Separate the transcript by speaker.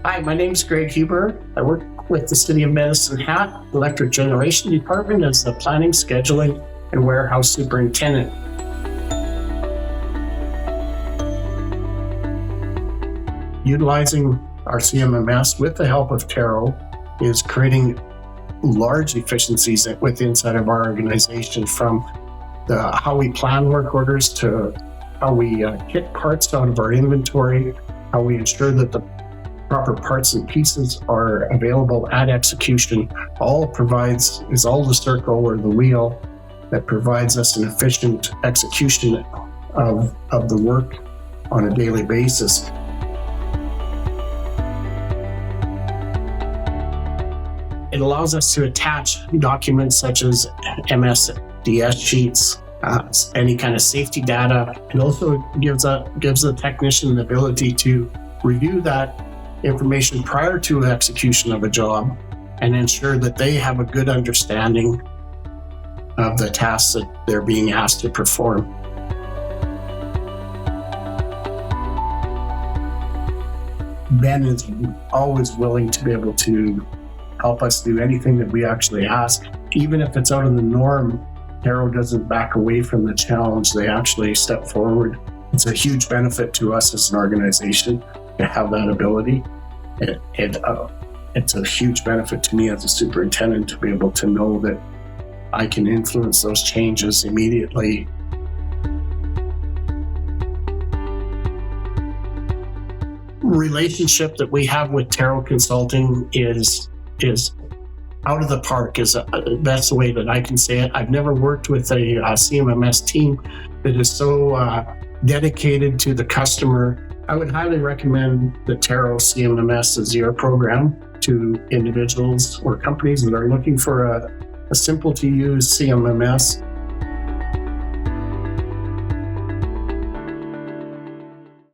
Speaker 1: Hi, my name is Greg Huber. I work with the City of Medicine Hat Electric Generation Department as the Planning, Scheduling, and Warehouse Superintendent. Utilizing our CMMS with the help of Taro is creating large efficiencies inside of our organization, from how we plan work orders to how we get parts out of our inventory, how we ensure that the proper parts and pieces are available at execution. Is all the circle or the wheel that provides us an efficient execution of the work on a daily basis. It allows us to attach documents such as MSDS sheets, any kind of safety data. It also gives the technician the ability to review that information prior to execution of a job and ensure that they have a good understanding of the tasks that they're being asked to perform. Ben is always willing to be able to help us do anything that we actually ask. Even if it's out of the norm, Taro doesn't back away from the challenge. They actually step forward. It's a huge benefit to us as an organization to have that ability. It's a huge benefit to me as a superintendent to be able to know that I can influence those changes immediately. Relationship that we have with Taro Consulting is out of the park. That's the way that I can say it. I've never worked with a CMMS team that is so dedicated to the customer. I would highly recommend the Taro CMMS Azzier program to individuals or companies that are looking for a simple to use CMMS